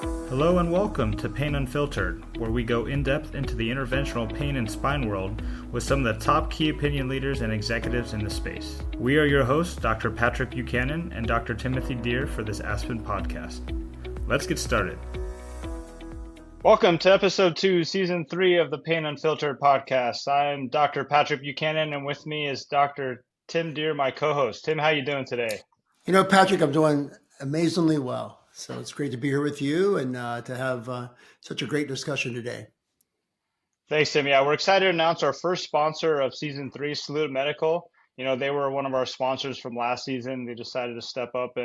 Hello and welcome to Pain Unfiltered, where we go in-depth into the interventional pain and spine world with some of the top key opinion leaders and executives in the space. We are your hosts, Dr. Patrick Buchanan and Dr. Timothy Deere for this Aspen podcast. Let's get started. Welcome to episode 2, season 3 of the Pain Unfiltered podcast. I'm Dr. Patrick Buchanan, and with me is Dr. Tim Deere, my co-host. Tim, how you doing today? Patrick, I'm doing amazingly well. So it's great to be here with you and to have such a great discussion today. Thanks, Tim. Yeah, we're excited to announce our first sponsor of season 3, Salute Medical. They were one of our sponsors from last season. They decided to step up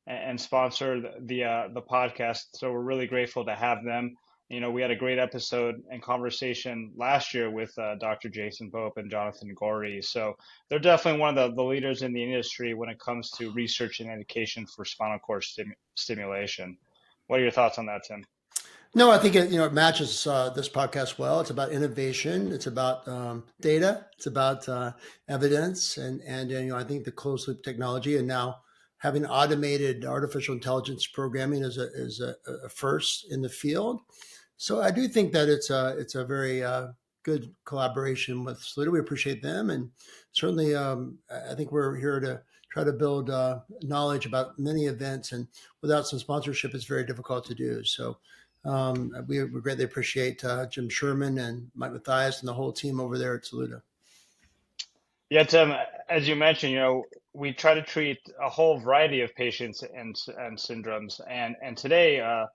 and sponsor the podcast. So we're really grateful to have them. We had a great episode and conversation last year with Dr. Jason Pope and Jonathan Gorey. So they're definitely one of the leaders in the industry when it comes to research and education for spinal cord stimulation. What are your thoughts on that, Tim? No, I think it matches this podcast well. It's about innovation. It's about data. It's about evidence, and I think the closed loop technology and now having automated artificial intelligence programming is a first in the field. So I do think that it's a very good collaboration with Salute. We appreciate them, and certainly I think we're here to try to build knowledge about many events, and without some sponsorship, it's very difficult to do. So we greatly appreciate Jim Sherman and Mike Mathias and the whole team over there at Salute. Yeah, Tim, as you mentioned, we try to treat a whole variety of patients and syndromes, and today.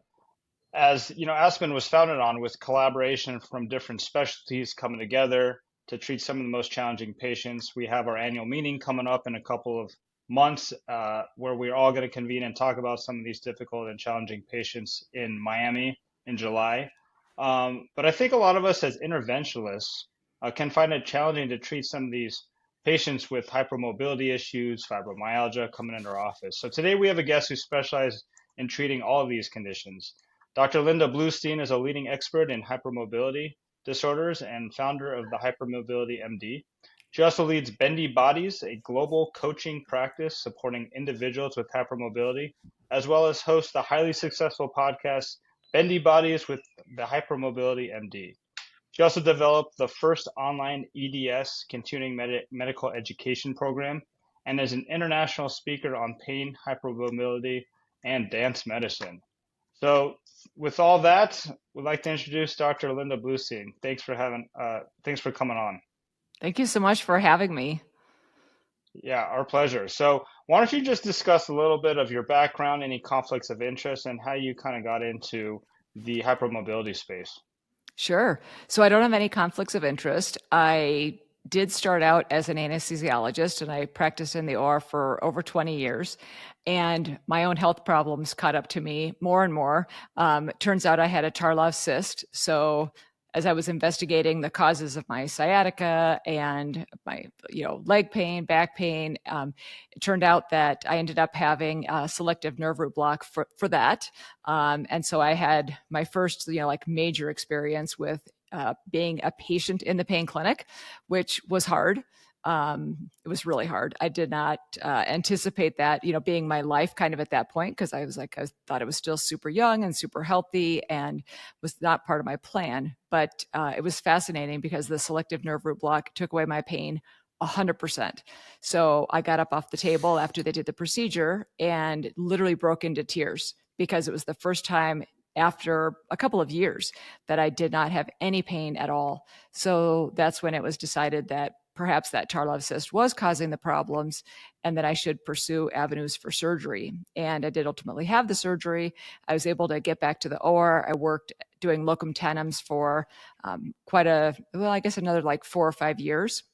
As Aspen was founded on with collaboration from different specialties coming together to treat some of the most challenging patients. We have our annual meeting coming up in a couple of months where we're all going to convene and talk about some of these difficult and challenging patients in Miami in July. But I think a lot of us as interventionalists can find it challenging to treat some of these patients with hypermobility issues, fibromyalgia coming into our office. So today we have a guest who specializes in treating all of these conditions. Dr. Linda Bluestein is a leading expert in hypermobility disorders and founder of the Hypermobility MD. She also leads Bendy Bodies, a global coaching practice supporting individuals with hypermobility, as well as hosts the highly successful podcast Bendy Bodies with the Hypermobility MD. She also developed the first online EDS continuing medical education program and is an international speaker on pain, hypermobility, and dance medicine. So with all that, we'd like to introduce Dr. Linda Bluestein. Thanks for coming on. Thank you so much for having me. Yeah, our pleasure. So why don't you just discuss a little bit of your background, any conflicts of interest, and how you kind of got into the hypermobility space? Sure. So I don't have any conflicts of interest. I did start out as an anesthesiologist, and I practiced in the OR for over 20 years. And my own health problems caught up to me more and more. It turns out I had a Tarlov cyst. So as I was investigating the causes of my sciatica and my leg pain, back pain, it turned out that I ended up having a selective nerve root block for that. And so I had my first major experience with being a patient in the pain clinic, which was hard. It was really hard. I did not anticipate that, being my life kind of at that point, because I thought it was still super young and super healthy and was not part of my plan. But it was fascinating because the selective nerve root block took away my pain 100%. So I got up off the table after they did the procedure and literally broke into tears because it was the first time after a couple of years that I did not have any pain at all. So that's when it was decided that perhaps that Tarlov cyst was causing the problems and that I should pursue avenues for surgery. And I did ultimately have the surgery. I was able to get back to the OR. I worked doing locum tenens for another 4 or 5 years.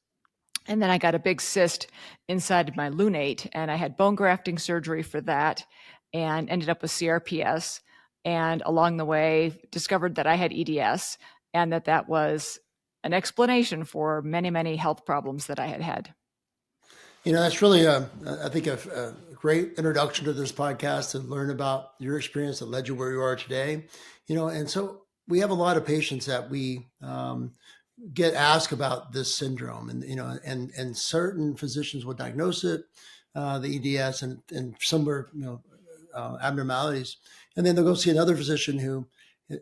And then I got a big cyst inside my lunate, and I had bone grafting surgery for that and ended up with CRPS. And along the way, discovered that I had EDS and that was an explanation for many, many health problems that I had had. That's really, I think, a great introduction to this podcast to learn about your experience that led you where you are today. And so we have a lot of patients that we get asked about this syndrome, and certain physicians will diagnose it, the EDS, and some are abnormalities, and then they'll go see another physician who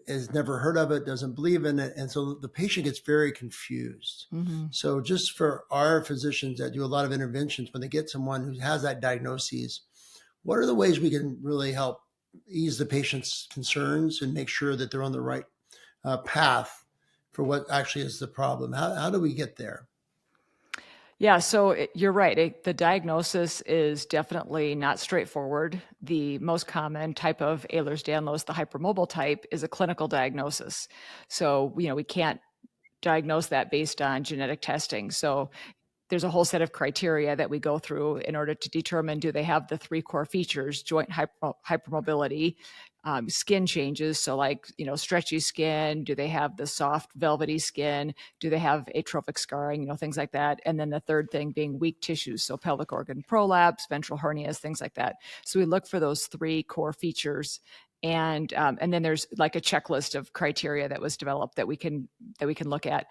has never heard of it, doesn't believe in it, and so the patient gets very confused. Mm-hmm. So just for our physicians that do a lot of interventions, when they get someone who has that diagnosis, what are the ways we can really help ease the patient's concerns and make sure that they're on the right path for what actually is the problem? How do we get there? Yeah, so you're right. The diagnosis is definitely not straightforward. The most common type of Ehlers-Danlos, the hypermobile type, is a clinical diagnosis. So, we can't diagnose that based on genetic testing. So there's a whole set of criteria that we go through in order to determine, do they have the three core features: joint hypermobility, skin changes, so like stretchy skin, do they have the soft velvety skin, do they have atrophic scarring, things like that. And then the third thing being weak tissues, so pelvic organ prolapse, ventral hernias, things like that. So we look for those three core features, and then there's like a checklist of criteria that was developed that we can look at.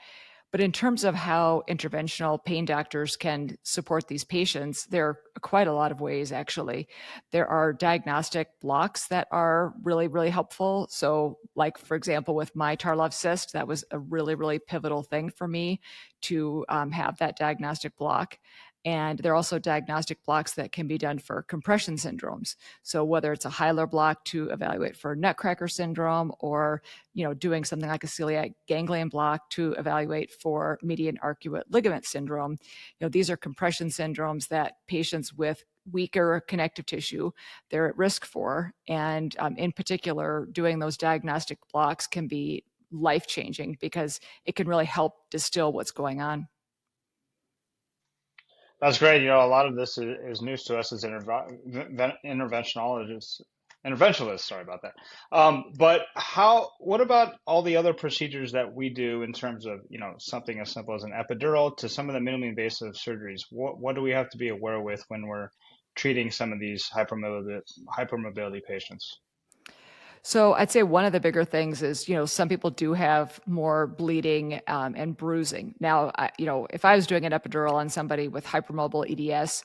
But in terms of how interventional pain doctors can support these patients, there are quite a lot of ways, actually. There are diagnostic blocks that are really, really helpful. So, like, for example, with my Tarlov cyst, that was a really, really pivotal thing for me to have that diagnostic block. And there are also diagnostic blocks that can be done for compression syndromes. So whether it's a Hyler block to evaluate for Nutcracker syndrome, or doing something like a celiac ganglion block to evaluate for median arcuate ligament syndrome, these are compression syndromes that patients with weaker connective tissue, they're at risk for. And in particular, doing those diagnostic blocks can be life-changing because it can really help distill what's going on. That's great. A lot of this is news to us as interventionologists, interventionalists. Sorry about that. But what about all the other procedures that we do in terms of, something as simple as an epidural to some of the minimally invasive surgeries? What do we have to be aware with when we're treating some of these hypermobility patients? So I'd say one of the bigger things is, some people do have more bleeding and bruising. Now, if I was doing an epidural on somebody with hypermobile EDS,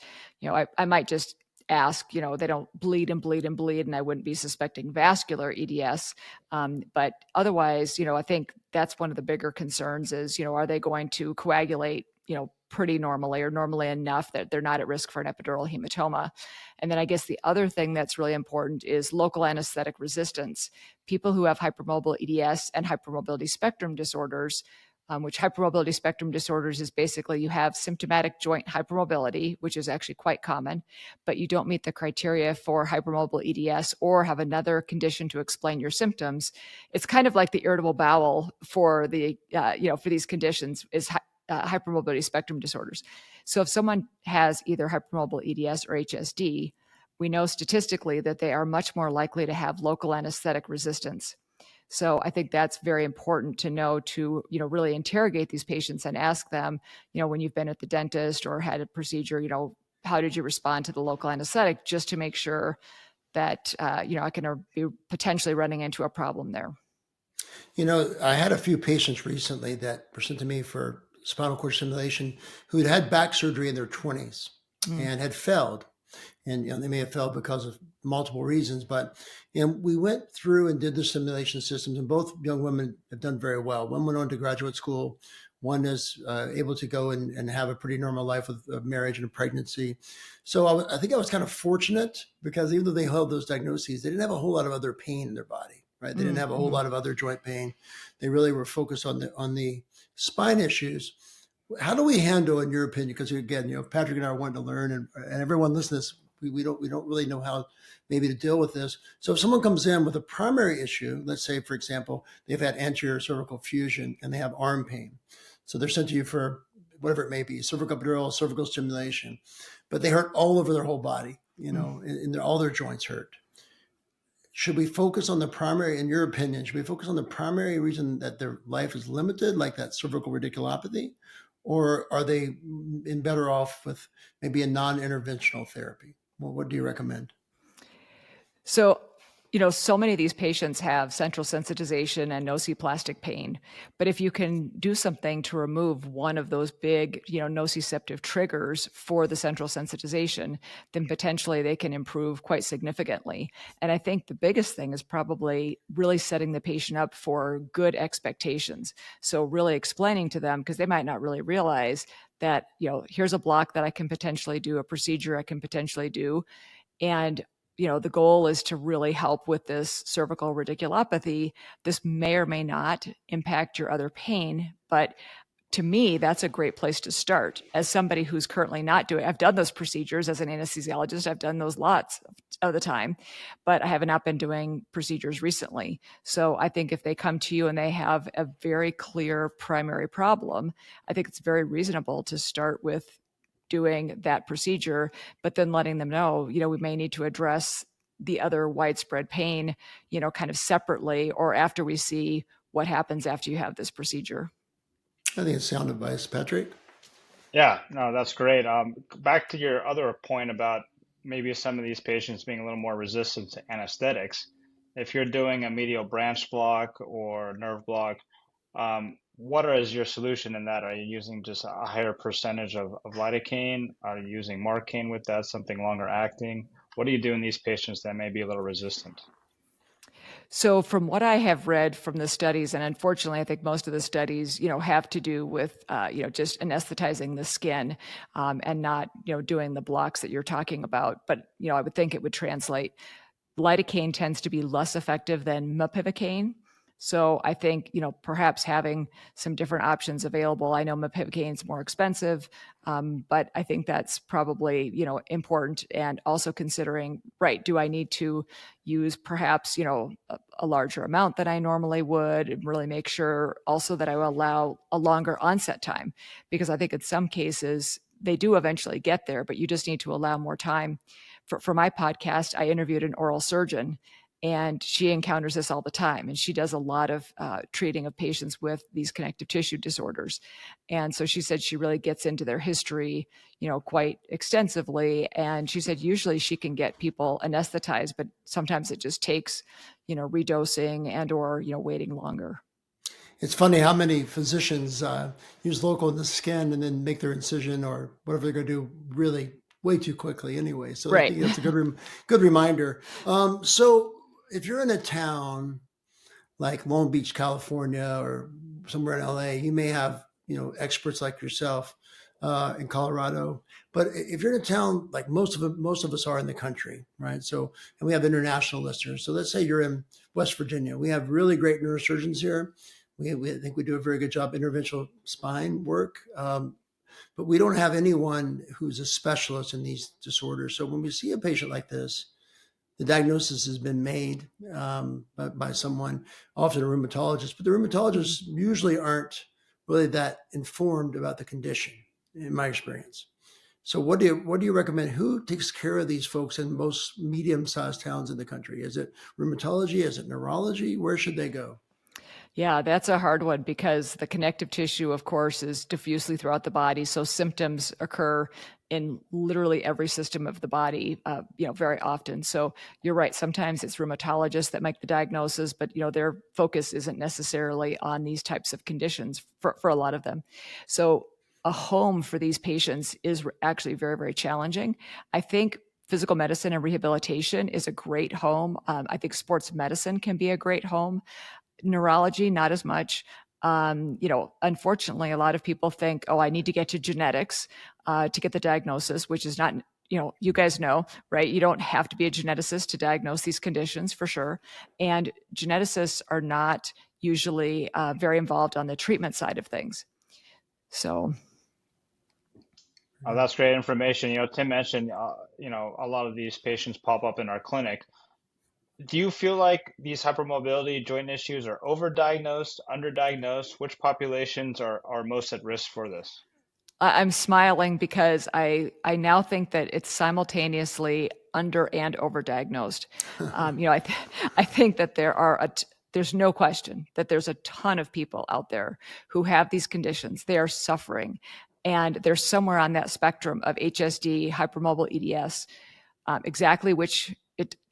I might just ask, they don't bleed and bleed and bleed, and I wouldn't be suspecting vascular EDS. But otherwise, I think that's one of the bigger concerns is, are they going to coagulate, pretty normally or normally enough that they're not at risk for an epidural hematoma. And then I guess the other thing that's really important is local anesthetic resistance. People who have hypermobile EDS and hypermobility spectrum disorders, which hypermobility spectrum disorders is basically you have symptomatic joint hypermobility, which is actually quite common, but you don't meet the criteria for hypermobile EDS or have another condition to explain your symptoms. It's kind of like the irritable bowel for the, for these conditions is hypermobility spectrum disorders. So if someone has either hypermobile EDS or HSD, we know statistically that they are much more likely to have local anesthetic resistance. So I think that's very important to know, to really interrogate these patients and ask them, when you've been at the dentist or had a procedure, how did you respond to the local anesthetic, just to make sure that I can be potentially running into a problem there. I had a few patients recently that were sent to me for spinal cord stimulation who had had back surgery in their 20s and had failed. And they may have failed because of multiple reasons, but we went through and did the simulation systems, and both young women have done very well. One went on to graduate school. One is able to go and have a pretty normal life with a marriage and a pregnancy. So I think I was kind of fortunate because even though they held those diagnoses, they didn't have a whole lot of other pain in their body, right? They didn't have a whole lot of other joint pain. They really were focused on the spine issues. How do we handle, in your opinion, because again, Patrick and I are wanting to learn, and everyone listening to this, we don't really know how maybe to deal with this. So if someone comes in with a primary issue, let's say, for example, they've had anterior cervical fusion and they have arm pain. So they're sent to you for whatever it may be, cervical epidural, cervical stimulation, but they hurt all over their whole body, and all their joints hurt. Should we focus on the primary, in your opinion, should we focus on the primary reason that their life is limited, like that cervical radiculopathy, or are they better off with maybe a non-interventional therapy? Well, what do you recommend? So, so many of these patients have central sensitization and nociplastic pain. But if you can do something to remove one of those big, nociceptive triggers for the central sensitization, then potentially they can improve quite significantly. And I think the biggest thing is probably really setting the patient up for good expectations. So really explaining to them, because they might not really realize that, here's a block that I can potentially do, a procedure I can potentially do. And the goal is to really help with this cervical radiculopathy. This may or may not impact your other pain, but to me, that's a great place to start. As somebody who's currently not doing, I've done those procedures as an anesthesiologist. I've done those lots of the time, but I have not been doing procedures recently. So I think if they come to you and they have a very clear primary problem, I think it's very reasonable to start with doing that procedure, but then letting them know, we may need to address the other widespread pain, kind of separately, or after we see what happens after you have this procedure. I think it's sound advice. Patrick? Yeah, no, that's great. Back to your other point about maybe some of these patients being a little more resistant to anesthetics. If you're doing a medial branch block or nerve block, what is your solution in that? Are you using just a higher percentage of lidocaine? Are you using marcaine with that, something longer acting? What do you do in these patients that may be a little resistant? So from what I have read from the studies, and unfortunately, I think most of the studies, have to do with, just anesthetizing the skin and not, doing the blocks that you're talking about. But, I would think it would translate. Lidocaine tends to be less effective than mepivacaine. So I think, perhaps having some different options available. I know mepivacaine is more expensive, but I think that's probably, important. And also considering, right, do I need to use perhaps, a larger amount than I normally would, and really make sure also that I will allow a longer onset time, because I think in some cases they do eventually get there, but you just need to allow more time. For my podcast, I interviewed an oral surgeon, and she encounters this all the time. And she does a lot of treating of patients with these connective tissue disorders. And so she said she really gets into their history, quite extensively. And she said usually she can get people anesthetized, but sometimes it just takes, redosing and or, waiting longer. It's funny how many physicians use local in the skin and then make their incision or whatever they're going to do really way too quickly anyway. So I Right. think that's a good reminder. So if you're in a town like Long Beach, California, or somewhere in LA, you may have, experts like yourself in Colorado. But if you're in a town like most of us are in the country, right? So, and we have international listeners. So let's say you're in West Virginia. We have really great neurosurgeons here. We think we do a very good job interventional spine work. But we don't have anyone who's a specialist in these disorders. So when we see a patient like this, the diagnosis has been made by someone, often a rheumatologist, but the rheumatologists usually aren't really that informed about the condition, in my experience. So what do you recommend? Who takes care of these folks in most medium-sized towns in the country? Is it rheumatology? Is it neurology? Where should they go? Yeah, that's a hard one because the connective tissue, of course, is diffusely throughout the body. So symptoms occur in literally every system of the body, very often. So you're right. Sometimes it's rheumatologists that make the diagnosis, but, their focus isn't necessarily on these types of conditions for a lot of them. So a home for these patients is actually very, very challenging. I think physical medicine and rehabilitation is a great home. I think sports medicine can be a great home. Neurology, not as much. Unfortunately, a lot of people think, oh, I need to get to genetics to get the diagnosis, which is not, you guys know, right? You don't have to be a geneticist to diagnose these conditions for sure. And geneticists are not usually very involved on the treatment side of things. So. Oh, that's great information. Tim mentioned, a lot of these patients pop up in our clinic. Do you feel like these hypermobility joint issues are overdiagnosed, underdiagnosed? Which populations are most at risk for this? I'm smiling because I now think that it's simultaneously under and overdiagnosed. I think that there's no question that there's a ton of people out there who have these conditions. They are suffering, and they're somewhere on that spectrum of HSD, hypermobile EDS. Exactly which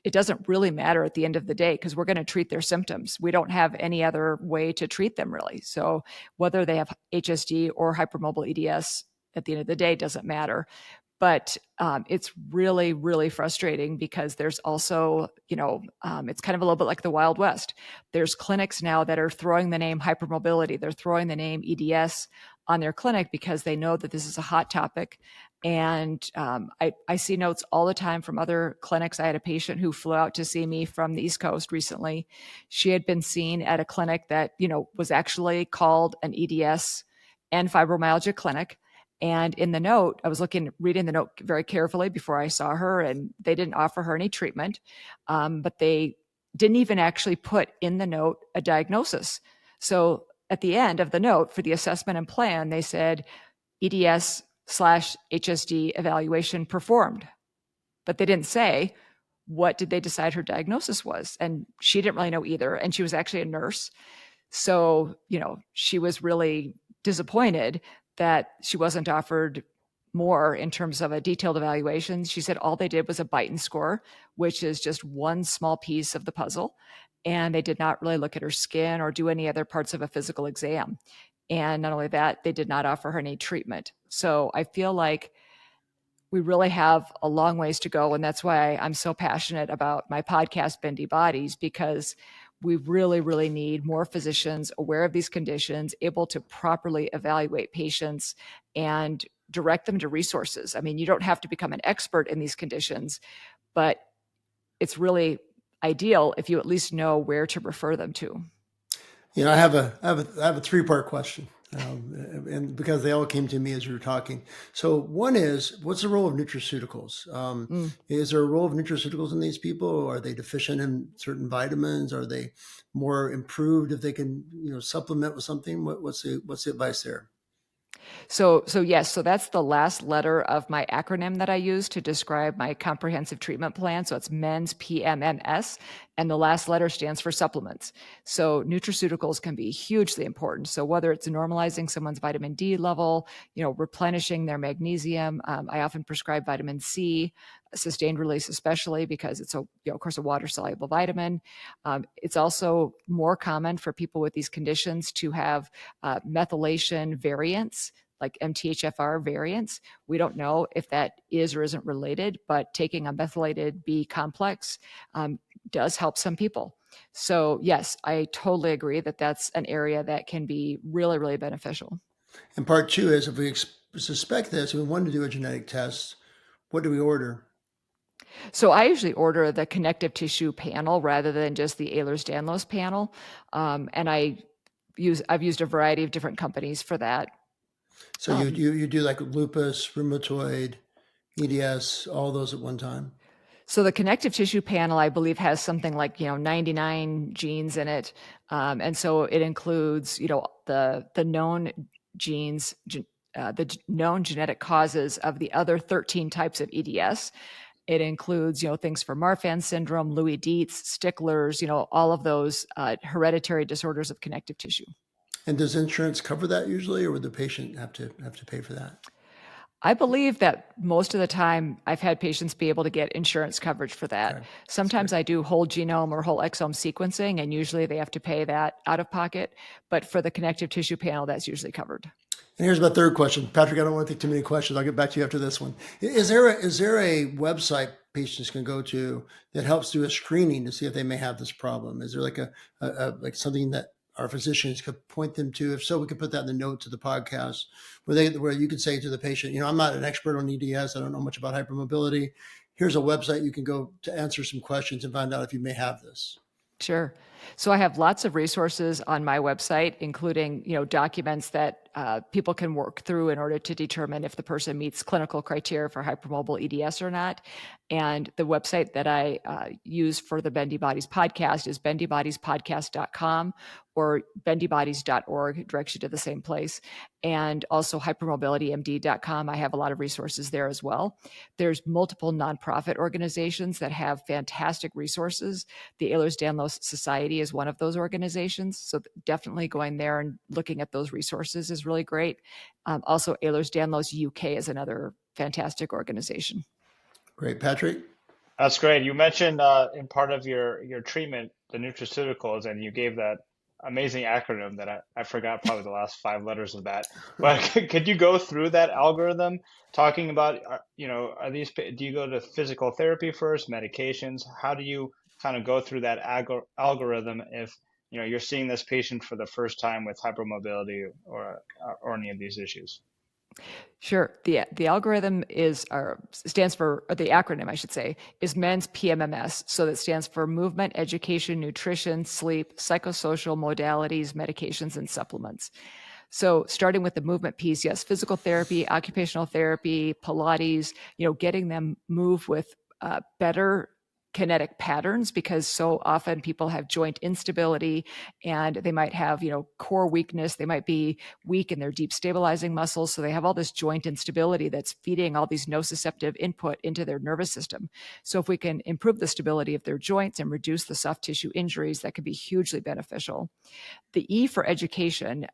it doesn't really matter at the end of the day because we're going to treat their symptoms. We don't have any other way to treat them really. So whether they have HSD or hypermobile EDS at the end of the day doesn't matter. But it's really, really frustrating because there's also, it's kind of a little bit like the Wild West. There's clinics now that are throwing the name hypermobility. They're throwing the name EDS on their clinic because they know that this is a hot topic. And I see notes all the time from other clinics. I had a patient who flew out to see me from the East Coast recently. She had been seen at a clinic that, was actually called an EDS and fibromyalgia clinic. And in the note, I was reading the note very carefully before I saw her, and they didn't offer her any treatment, but they didn't even actually put in the note a diagnosis. So at the end of the note for the assessment and plan, they said EDS/HSD evaluation performed, but they didn't say what did they decide her diagnosis was. And she didn't really know either. And she was actually a nurse. So, she was really disappointed that she wasn't offered more in terms of a detailed evaluation. She said all they did was a Beighton score, which is just one small piece of the puzzle. And they did not really look at her skin or do any other parts of a physical exam. And not only that, they did not offer her any treatment. So I feel like we really have a long ways to go. And that's why I'm so passionate about my podcast, Bendy Bodies, because we really, really need more physicians aware of these conditions, able to properly evaluate patients and direct them to resources. I mean, you don't have to become an expert in these conditions, but it's really ideal if you at least know where to refer them to. I have a three-part question, and because they all came to me as you were talking. So one is, what's the role of nutraceuticals? Is there a role of nutraceuticals in these people? Or are they deficient in certain vitamins? Are they more improved if they can, supplement with something? What's the advice there? So yes, so that's the last letter of my acronym that I use to describe my comprehensive treatment plan. So it's MENS, PMMS, and the last letter stands for supplements. So nutraceuticals can be hugely important. So whether it's normalizing someone's vitamin D level, replenishing their magnesium, I often prescribe vitamin C, sustained release, especially because it's of course, a water soluble vitamin. It's also more common for people with these conditions to have methylation variants, like MTHFR variants. We don't know if that is or isn't related, but taking a methylated B complex does help some people. So yes, I totally agree that that's an area that can be really, really beneficial. And part two is, if we suspect this, we want to do a genetic test, what do we order? So I usually order the connective tissue panel rather than just the Ehlers-Danlos panel. And I've used a variety of different companies for that. So you do like lupus, rheumatoid, EDS, all those at one time? So the connective tissue panel, I believe, has something like 99 genes in it, and so it includes the known genes, the known genetic causes of the other 13 types of EDS. It includes things for Marfan syndrome, Lewy Dietz, Stickler's, all of those hereditary disorders of connective tissue. And does insurance cover that usually, or would the patient have to pay for that? I believe that most of the time I've had patients be able to get insurance coverage for that. Okay. Sometimes I do whole genome or whole exome sequencing, and usually they have to pay that out of pocket. But for the connective tissue panel, that's usually covered. And here's my third question. Patrick, I don't want to take too many questions. I'll get back to you after this one. Is there a website patients can go to that helps do a screening to see if they may have this problem? Is there like like something that our physicians could point them to? If so, we could put that in the notes of the podcast where you could say to the patient, I'm not an expert on EDS. I don't know much about hypermobility. Here's a website you can go to answer some questions and find out if you may have this. Sure. So I have lots of resources on my website, including, documents that people can work through in order to determine if the person meets clinical criteria for hypermobile EDS or not. And the website that I use for the Bendy Bodies podcast is bendybodiespodcast.com, or bendybodies.org directs you to the same place. And also hypermobilitymd.com. I have a lot of resources there as well. There's multiple nonprofit organizations that have fantastic resources. The Ehlers-Danlos Society is one of those organizations. So definitely going there and looking at those resources is really great. Also, Ehlers-Danlos UK is another fantastic organization. Great. Patrick? That's great. You mentioned in part of your treatment the nutraceuticals, and you gave that amazing acronym that I forgot probably the last 5 letters of that. But could you go through that algorithm, talking about are these do you go to physical therapy first, medications? How do you kind of go through that algorithm if you're seeing this patient for the first time with hypermobility or any of these issues? Sure. The algorithm is or stands for, or the acronym I should say, is MENS PMMS. So that stands for movement, education, nutrition, sleep, psychosocial modalities, medications, and supplements. So starting with the movement piece, yes, physical therapy, occupational therapy, Pilates, getting them move with better kinetic patterns, because so often people have joint instability and they might have core weakness. They might be weak in their deep stabilizing muscles, so they have all this joint instability that's feeding all these nociceptive input into their nervous system. So if we can improve the stability of their joints and reduce the soft tissue injuries, that could be hugely beneficial. The E for education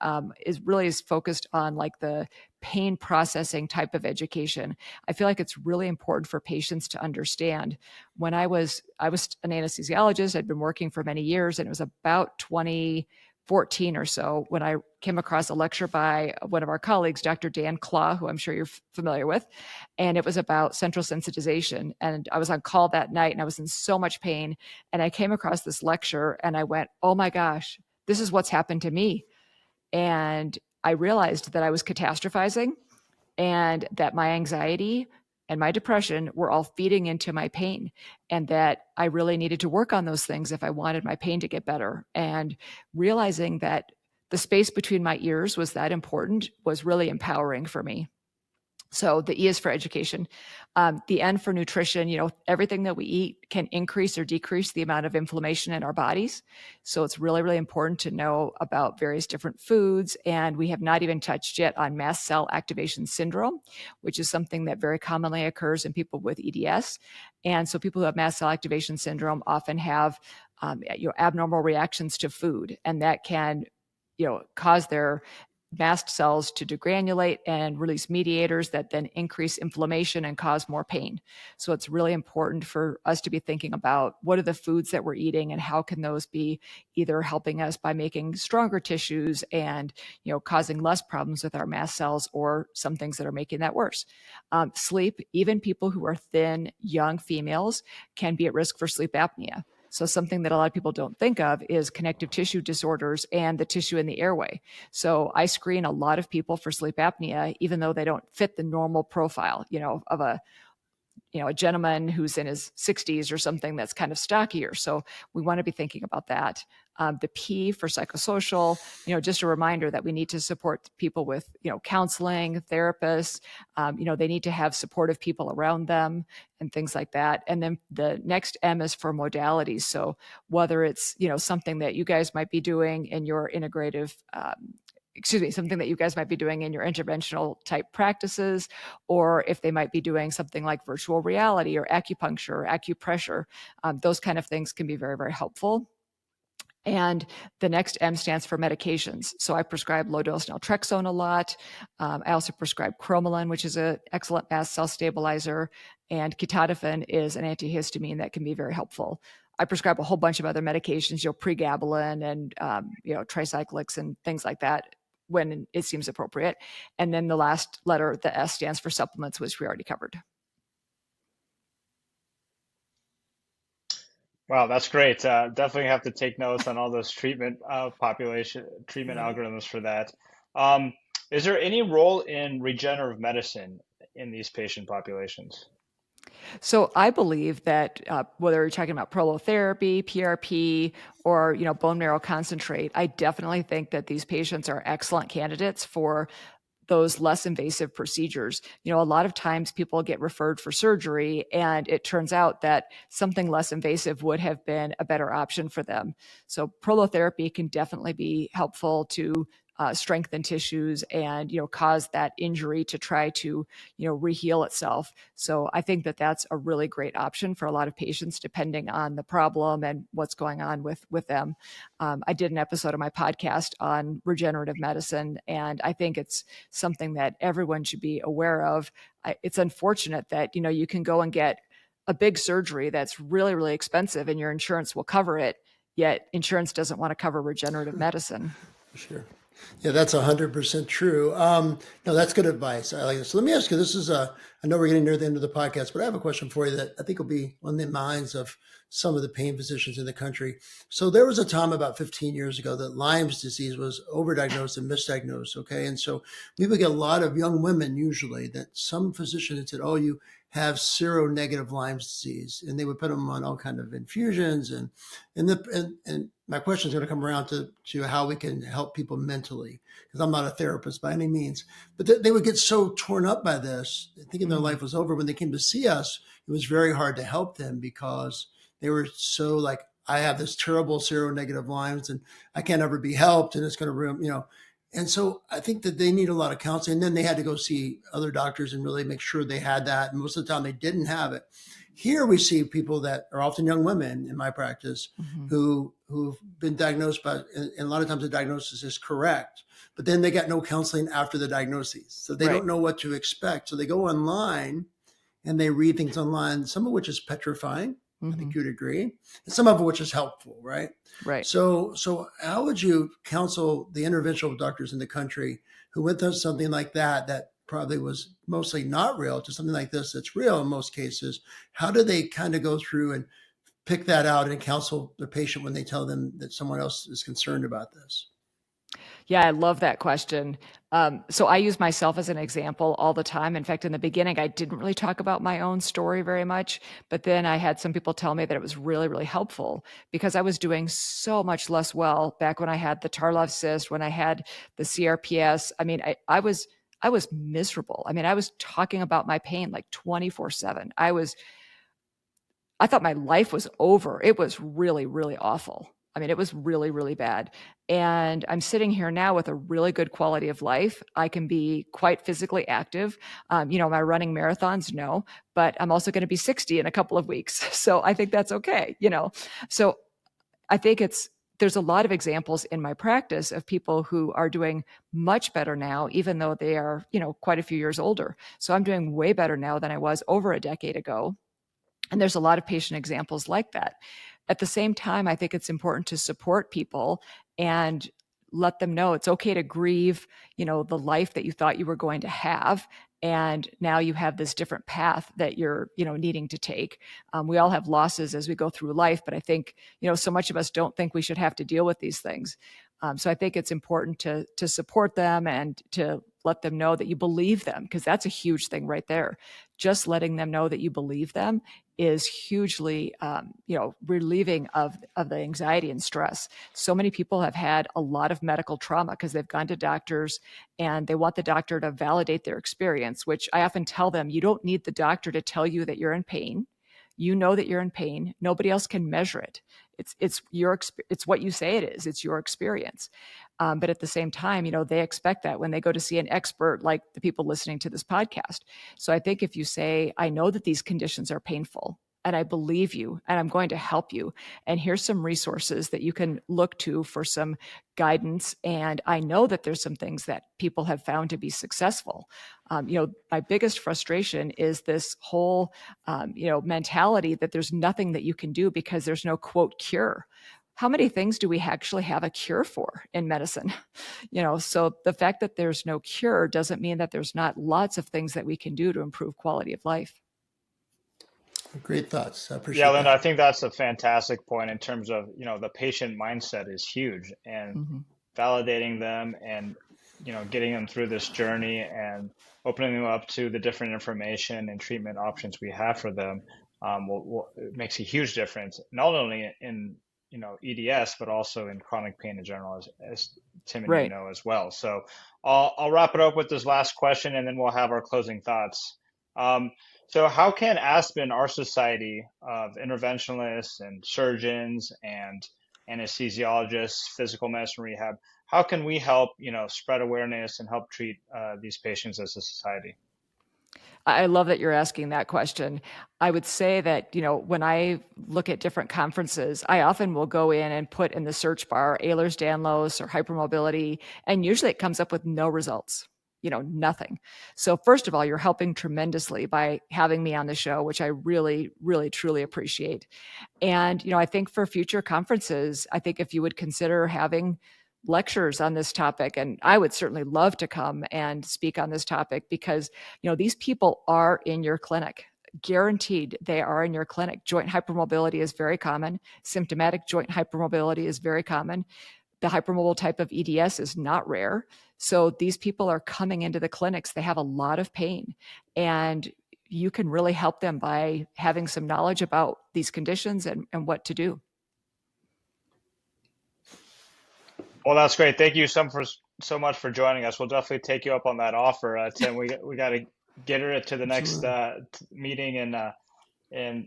is focused on like the pain processing type of education. I feel like it's really important for patients to understand. When I was an anesthesiologist, I'd been working for many years, and it was about 2014 or so when I came across a lecture by one of our colleagues, Dr. Dan Claw, who I'm sure you're familiar with, and it was about central sensitization. And I was on call that night, and I was in so much pain, and I came across this lecture, and I went, "Oh my gosh, this is what's happened to me." And I realized that I was catastrophizing, and that my anxiety and my depression were all feeding into my pain, and that I really needed to work on those things if I wanted my pain to get better. And realizing that the space between my ears was that important was really empowering for me. So the E is for education. The N for nutrition. Everything that we eat can increase or decrease the amount of inflammation in our bodies. So it's really, really important to know about various different foods. And we have not even touched yet on mast cell activation syndrome, which is something that very commonly occurs in people with EDS. And so people who have mast cell activation syndrome often have abnormal reactions to food, and that can cause their mast cells to degranulate and release mediators that then increase inflammation and cause more pain. So it's really important for us to be thinking about what are the foods that we're eating, and how can those be either helping us by making stronger tissues and causing less problems with our mast cells, or some things that are making that worse. Sleep, even people who are thin, young females can be at risk for sleep apnea. So something that a lot of people don't think of is connective tissue disorders and the tissue in the airway. So I screen a lot of people for sleep apnea, even though they don't fit the normal profile, of a gentleman who's in his 60s or something that's kind of stockier. So we want to be thinking about that. The P for psychosocial, just a reminder that we need to support people with, counseling, therapists. They need to have supportive people around them and things like that. And then the next M is for modalities. So whether it's, something that you guys might be doing in your integrative something that you guys might be doing in your interventional type practices, or if they might be doing something like virtual reality or acupuncture or acupressure, those kind of things can be very, very helpful. And the next M stands for medications. So I prescribe low dose naltrexone a lot. I also prescribe cromolyn, which is an excellent mast cell stabilizer. And ketotifen is an antihistamine that can be very helpful. I prescribe a whole bunch of other medications, pregabalin and tricyclics and things like that when it seems appropriate. And then the last letter, the S, stands for supplements, which we already covered. Wow, that's great. Definitely have to take notes on all those treatment Yeah. algorithms for that. Um, is there any role in regenerative medicine in these patient populations? So I believe that whether you're talking about prolotherapy, PRP, or bone marrow concentrate, I definitely think that these patients are excellent candidates for those less invasive procedures. A lot of times people get referred for surgery, and it turns out that something less invasive would have been a better option for them. So prolotherapy can definitely be helpful to strengthen tissues and cause that injury to try to reheal itself. So I think that that's a really great option for a lot of patients, depending on the problem and what's going on with them. I did an episode of my podcast on regenerative medicine, and I think it's something that everyone should be aware of. It's unfortunate that you can go and get a big surgery that's really, really expensive and your insurance will cover it, yet insurance doesn't want to cover regenerative medicine. Sure. Yeah, that's 100% true. No, that's good advice. I like this. So let me ask you, I know we're getting near the end of the podcast, but I have a question for you that I think will be on the minds of some of the pain physicians in the country. So there was a time about 15 years ago that Lyme's disease was overdiagnosed and misdiagnosed. Okay. And so we would get a lot of young women usually that some physician had said, oh, you have seronegative Lyme's disease. And they would put them on all kind of infusions. And my question is going to come around to how we can help people mentally, because I'm not a therapist by any means, but they would get so torn up by this, thinking their life was over. When they came to see us, it was very hard to help them because they were so like, I have this terrible seronegative Lyme's and I can't ever be helped and it's going to ruin, And so I think that they need a lot of counseling. And then they had to go see other doctors and really make sure they had that. And most of the time they didn't have it. Here we see people that are often young women in my practice who've been diagnosed and a lot of times the diagnosis is correct, but then they got no counseling after the diagnosis. So they don't know what to expect. So they go online and they read things online, some of which is petrifying. I think you'd agree. And some of which is helpful, right? Right. So how would you counsel the interventional doctors in the country who went through something like that probably was mostly not real to something like this that's real in most cases? How do they kind of go through and pick that out and counsel the patient when they tell them that someone else is concerned about this? Yeah, I love that question. So I use myself as an example all the time. In fact, in the beginning, I didn't really talk about my own story very much, but then I had some people tell me that it was really, really helpful because I was doing so much less well back when I had the Tarlov cyst, when I had the CRPS. I mean, I was miserable. I mean, I was talking about my pain like 24/7. I thought my life was over. It was really, really awful. I mean, it was really, really bad. And I'm sitting here now with a really good quality of life. I can be quite physically active. Am I running marathons? No, but I'm also going to be 60 in a couple of weeks. So I think that's okay, So I think there's a lot of examples in my practice of people who are doing much better now, even though they are, quite a few years older. So I'm doing way better now than I was over a decade ago. And there's a lot of patient examples like that. At the same time, I think it's important to support people and let them know it's okay to grieve, the life that you thought you were going to have. And now you have this different path that you're, needing to take. We all have losses as we go through life, but I think, so much of us don't think we should have to deal with these things. So I think it's important to support them and to let them know that you believe them, because that's a huge thing right there. Just letting them know that you believe them is hugely, relieving of the anxiety and stress. So many people have had a lot of medical trauma because they've gone to doctors and they want the doctor to validate their experience, which I often tell them, you don't need the doctor to tell you that you're in pain. You know that you're in pain. Nobody else can measure it. It's what you say it is. It's your experience. But at the same time, they expect that when they go to see an expert, like the people listening to this podcast. So I think if you say, I know that these conditions are painful and I believe you and I'm going to help you. And here's some resources that you can look to for some guidance. And I know that there's some things that people have found to be successful. My biggest frustration is this whole, mentality that there's nothing that you can do because there's no quote cure. How many things do we actually have a cure for in medicine? So the fact that there's no cure doesn't mean that there's not lots of things that we can do to improve quality of life. Great thoughts. I appreciate Yeah, Linda, that. I think that's a fantastic point in terms of, the patient mindset is huge, and validating them and, getting them through this journey and opening them up to the different information and treatment options we have for them, it makes a huge difference, not only in, EDS, but also in chronic pain in general, as Tim and you know as well. So I'll wrap it up with this last question, and then we'll have our closing thoughts. So how can Aspen, our society of interventionalists and surgeons and anesthesiologists, physical medicine rehab, how can we help, spread awareness and help treat these patients as a society? I love that you're asking that question. I would say that, when I look at different conferences, I often will go in and put in the search bar Ehlers-Danlos or hypermobility, and usually it comes up with no results. nothing. So first of all, you're helping tremendously by having me on the show, which I really, really, truly appreciate. And, I think for future conferences, I think if you would consider having lectures on this topic, and I would certainly love to come and speak on this topic because, these people are in your clinic. Guaranteed they are in your clinic. Joint hypermobility is very common. Symptomatic joint hypermobility is very common. The hypermobile type of EDS is not rare. So these people are coming into the clinics. They have a lot of pain, and you can really help them by having some knowledge about these conditions and what to do. Well, that's great. Thank you so much for joining us. We'll definitely take you up on that offer, Tim. We got to get her to the next meeting in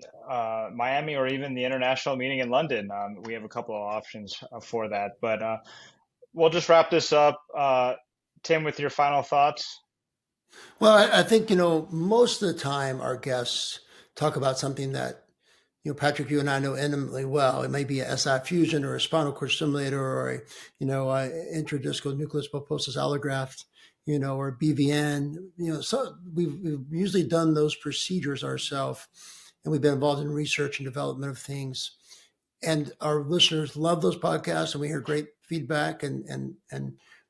Miami, or even the international meeting in London. We have a couple of options for that, but we'll just wrap this up. Tim, with your final thoughts. Well, I think, most of the time our guests talk about something that, Patrick, you and I know intimately well. It may be a SI fusion or a spinal cord stimulator or a intradiscal nucleus pulposus allograft, or BVN. So we've usually done those procedures ourselves, and we've been involved in research and development of things. And our listeners love those podcasts, and we hear great feedback.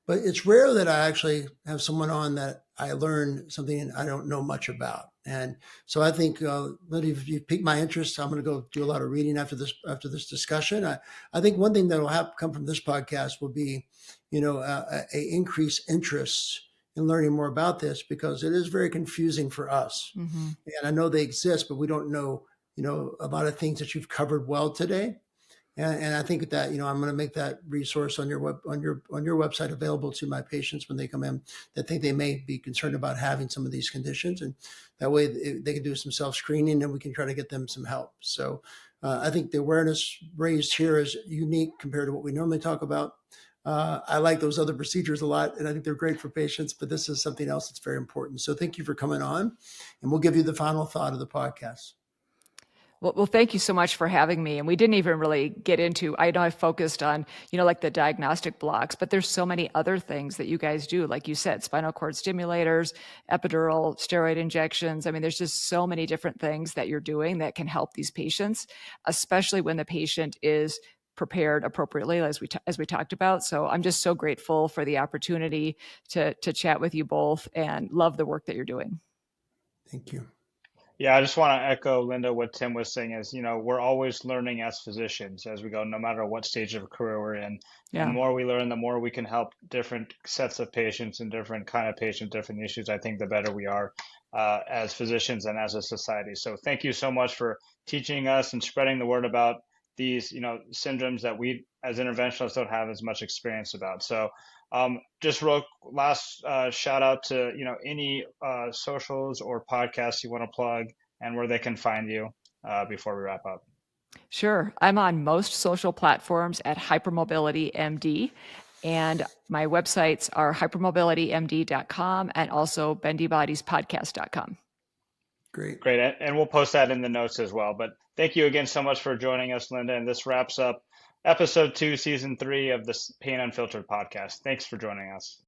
But it's rare that I actually have someone on that I learn something I don't know much about. And so I think, Lindy, if you piqued my interest, I'm going to go do a lot of reading after this discussion. I think one thing that will come from this podcast will be, a increased interest in learning more about this, because it is very confusing for us. Mm-hmm. And I know they exist, but we don't know, a lot of things that you've covered well today. And I think that, I'm going to make that resource on your website available to my patients when they come in that think they may be concerned about having some of these conditions. And that way they can do some self-screening, and we can try to get them some help. So I think the awareness raised here is unique compared to what we normally talk about. I like those other procedures a lot, and I think they're great for patients, but this is something else that's very important. So thank you for coming on, and we'll give you the final thought of the podcast. Well, thank you so much for having me. And we didn't even really get into, I know I focused on, like the diagnostic blocks, but there's so many other things that you guys do. Like you said, spinal cord stimulators, epidural, steroid injections. I mean, there's just so many different things that you're doing that can help these patients, especially when the patient is prepared appropriately, as we talked about. So I'm just so grateful for the opportunity to chat with you both, and love the work that you're doing. Thank you. Yeah, I just want to echo, Linda, what Tim was saying is, we're always learning as physicians as we go, no matter what stage of career we're in. Yeah. And the more we learn, the more we can help different sets of patients and different kind of patients, different issues. I think the better we are as physicians and as a society. So thank you so much for teaching us and spreading the word about these, syndromes that we as interventionalists don't have as much experience about. So just real last shout out to any socials or podcasts you want to plug, and where they can find you before we wrap up. Sure. I'm on most social platforms at Hypermobility MD, and my websites are hypermobilitymd.com and also bendybodiespodcast.com. Great. And we'll post that in the notes as well. But thank you again so much for joining us, Linda. And this wraps up episode 2, season 3 of the Pain Unfiltered podcast. Thanks for joining us.